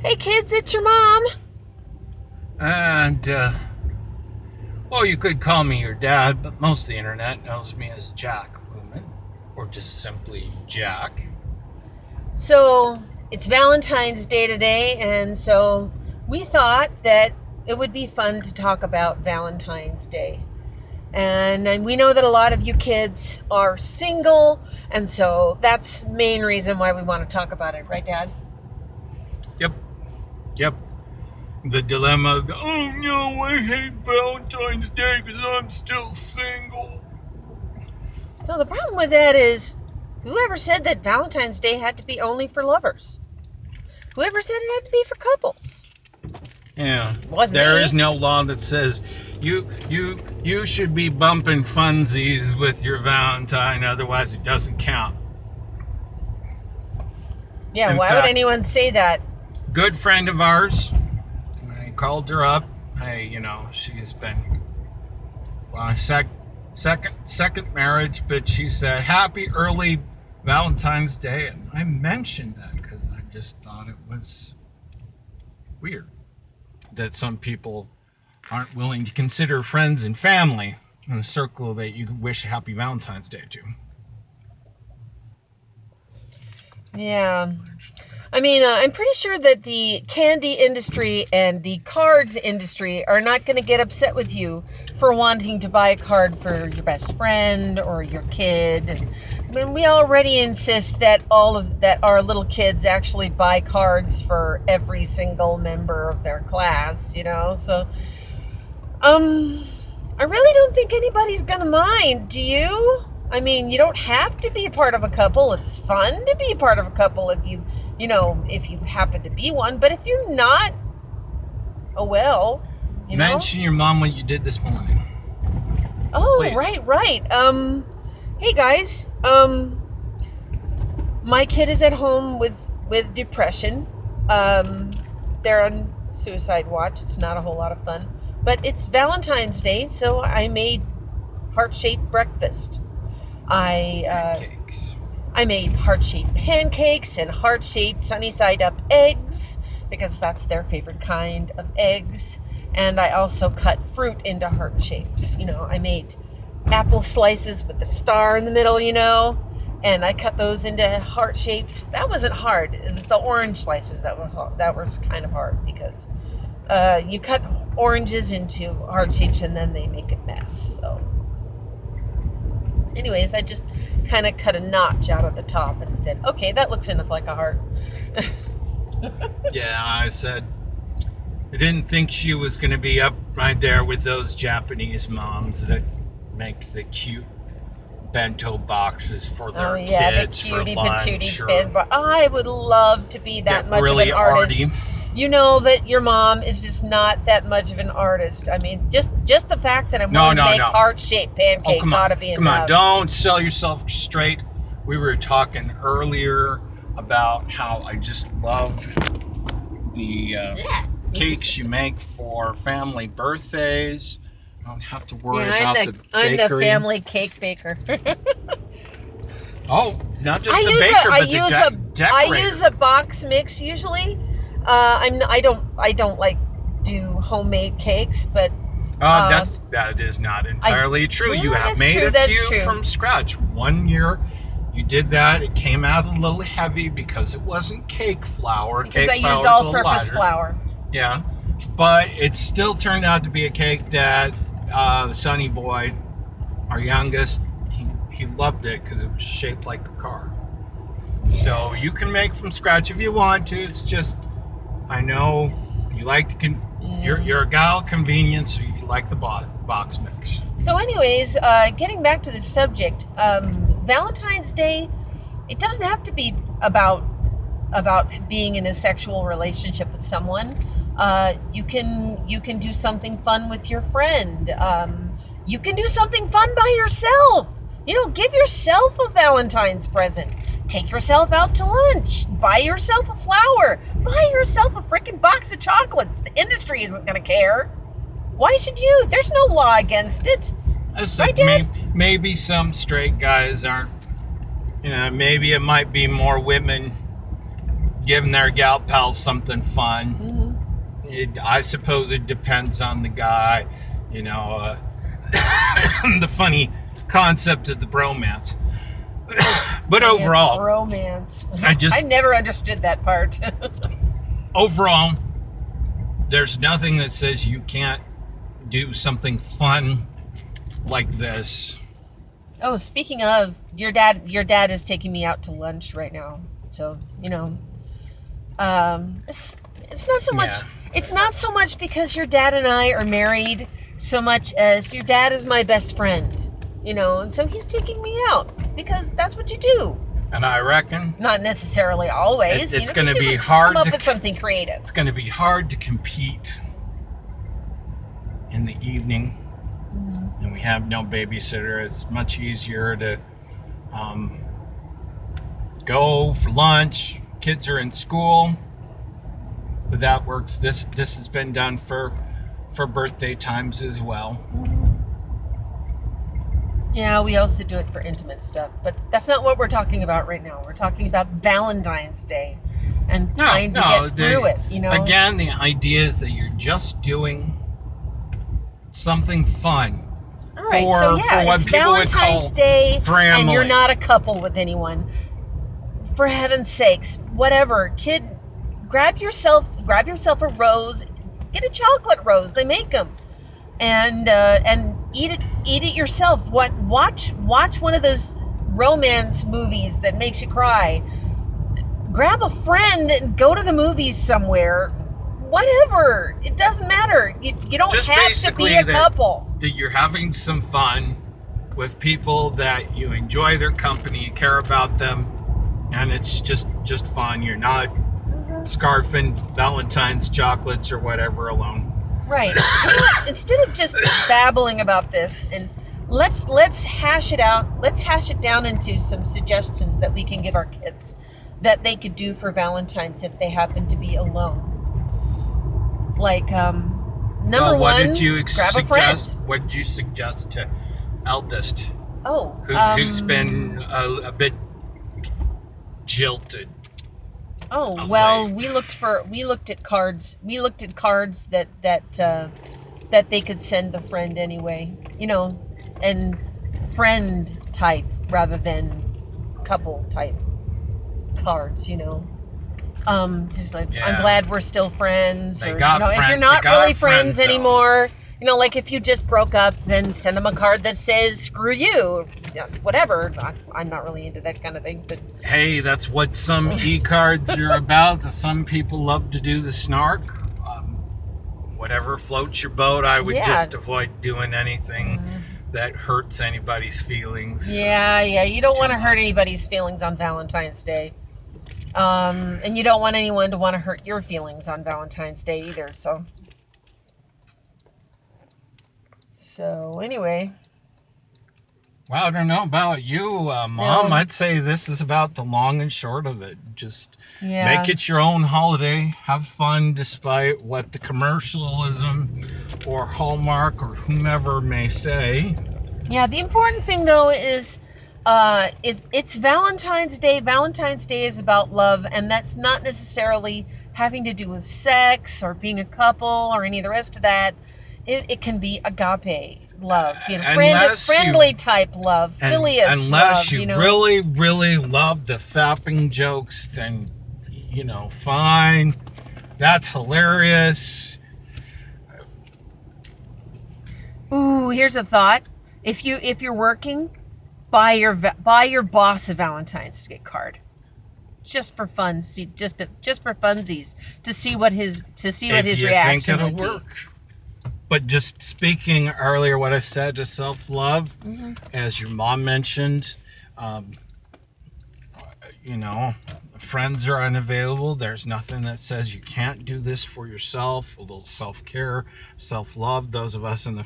Hey kids, it's your mom. And, well, you could call me your dad, but most of the internet knows me as Jack Lumen, or just simply Jack. So, it's Valentine's Day today, and so we thought that it would be fun to talk about Valentine's Day. And we know that a lot of you kids are single, and so that's the main reason why we want to talk about it, right, Dad? Yep. The dilemma of, oh no, I hate Valentine's Day because I'm still single. So the problem with that is, whoever said that Valentine's Day had to be only for lovers? Whoever said it had to be for couples? Yeah, Wasn't there me. is no law that says you should be bumping funsies with your Valentine, otherwise it doesn't count. Yeah, In why fact, would anyone say that? Good friend of ours, I called her up. Hey, she's been on a second marriage, but she said happy early Valentine's Day, and I mentioned that because I just thought it was weird that some people aren't willing to consider friends and family in a circle that you wish happy Valentine's Day to. Yeah. I mean, I'm pretty sure that the candy industry and the cards industry are not going to get upset with you for wanting to buy a card for your best friend or your kid. I mean, we already insist that our little kids actually buy cards for every single member of their class, So, I really don't think anybody's going to mind. Do you? I mean, you don't have to be a part of a couple. It's fun to be a part of a couple if you happen to be one. But if you're not, oh well, Mention your mom what you did this morning. Oh, Please. right. Hey guys, my kid is at home with depression. They're on suicide watch. It's not a whole lot of fun. But it's Valentine's Day, so I made heart-shaped breakfast. Cakes. I made heart-shaped pancakes and heart-shaped sunny-side-up eggs because that's their favorite kind of eggs. And I also cut fruit into heart shapes. I made apple slices with the star in the middle, and I cut those into heart shapes. That wasn't hard. It was the orange slices that was kind of hard because you cut oranges into heart shapes and then they make a mess. So anyways, I just kind of cut a notch out of the top and said, okay, that looks enough like a heart. Yeah, I said I didn't think she was going to be up right there with those Japanese moms that make the cute bento boxes for their kids the for cutie lunch. patootie I would love to be that much really of an artist. arty. You know that your mom is just not that much of an artist. I mean, just the fact that I'm willing to make heart-shaped pancakes ought to be enough. Come on, don't sell yourself straight. We were talking earlier about how I just love the cakes you make for family birthdays. I don't have to worry about the bakery. I'm the family cake baker. Oh, not just the baker, but the decorator. I use a box mix usually. I don't like do homemade cakes, but that is not entirely true. You have made a few from scratch. One year you did that. It came out a little heavy because it wasn't cake flour. Because I used all-purpose flour. Yeah, but it still turned out to be a cake that Sonny Boy, our youngest, he loved it because it was shaped like a car. So you can make from scratch if you want to. It's just, I know you like to you're a gal of convenience, so you like the box mix. So anyways, getting back to the subject, Valentine's Day, it doesn't have to be about being in a sexual relationship with someone. You can do something fun with your friend. You can do something fun by yourself. Give yourself a Valentine's present. Take yourself out to lunch. Buy yourself a flower. Buy yourself a freaking box of chocolates. The industry isn't going to care. Why should you? There's no law against it. Right, maybe some straight guys aren't. Maybe it might be more women giving their gal pals something fun. Mm-hmm. I suppose it depends on the guy, you know, the funny concept of the bromance. But overall, romance. I never understood that part. Overall, there's nothing that says you can't do something fun like this. Oh, speaking of, your dad is taking me out to lunch right now. So, you know, it's not so much. Yeah. It's not so much because your dad and I are married, so much as your dad is my best friend. You know, and so he's taking me out because that's what you do. And I reckon Not necessarily always. it's going to be hard come up to with something creative. It's going to be hard to compete in the evening, and we have no babysitter. It's much easier to go for lunch. Kids are in school, but that works. This has been done for birthday times as well. Yeah, we also do it for intimate stuff, but that's not what we're talking about right now. We're talking about Valentine's Day and trying to get through it, you know? Again, the idea is that you're just doing something fun. All right, for what it's people would Valentine's call Day, family. and you're not a couple with anyone. For heaven's sakes, whatever, kid, grab yourself a rose, get a chocolate rose. They make them, and eat it yourself. Watch one of those romance movies that makes you cry. Grab a friend and go to the movies somewhere. Whatever, it doesn't matter. You don't Just have to be a couple. That you're having some fun with people that you enjoy their company, you care about them, and it's just fun. You're not scarfing Valentine's chocolates or whatever alone. Right. You know what? Instead of just babbling about this, and let's hash it out. Let's hash it down into some suggestions that we can give our kids that they could do for Valentine's if they happen to be alone. Like, number what one, did you grab a friend. What did you suggest to eldest? Oh, Who's been a bit jilted. Oh, well, we looked at cards. We looked at cards that they could send the friend anyway, you know, and friend type rather than couple type cards, you know. Just like, I'm glad we're still friends, or, you know, if you're not really friends anymore, you know, like if you just broke up, then send them a card that says "screw you," whatever. I'm not really into that kind of thing, but hey, that's what some e-cards are about. Some people love to do the snark. Whatever floats your boat. I would just avoid doing anything that hurts anybody's feelings. Yeah, you don't want to hurt anybody's feelings on Valentine's Day. And you don't want anyone to want to hurt your feelings on Valentine's Day either, So anyway. Well, I don't know about you, Mom. I'd say this is about the long and short of it. Just make it your own holiday. Have fun despite what the commercialism or Hallmark or whomever may say. Yeah, the important thing, though, is it's Valentine's Day. Valentine's Day is about love, and that's not necessarily having to do with sex or being a couple or any of the rest of that. It can be agape love, you know, friendly type love, filius love. Unless you really, really love the fapping jokes, then, you know, fine. That's hilarious. Ooh, here's a thought. If you're working, buy your boss a Valentine's Day card, just for fun. See, just for funsies, to see what his reaction would be. Work. But just speaking earlier, what I said to self-love, as your mom mentioned, you know, friends are unavailable. There's nothing that says you can't do this for yourself. A little self-care, self-love. Those of us in the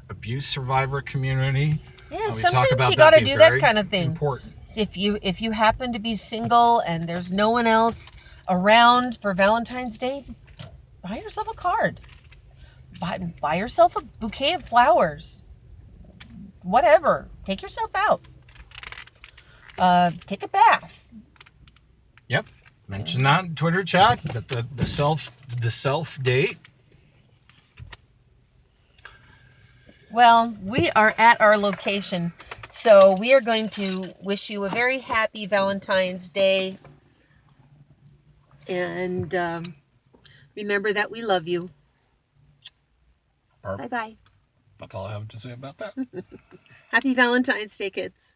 abuse survivor community. Yeah, sometimes you got to do that kind of thing. Important. If you happen to be single and there's no one else around for Valentine's Day, buy yourself a card. Buy yourself a bouquet of flowers. Whatever. Take yourself out. Take a bath. Yep. Mention that in Twitter chat. But the self date. Well, we are at our location, so we are going to wish you a very happy Valentine's Day. And remember that we love you. Bye-bye. That's all I have to say about that. Happy Valentine's Day, kids.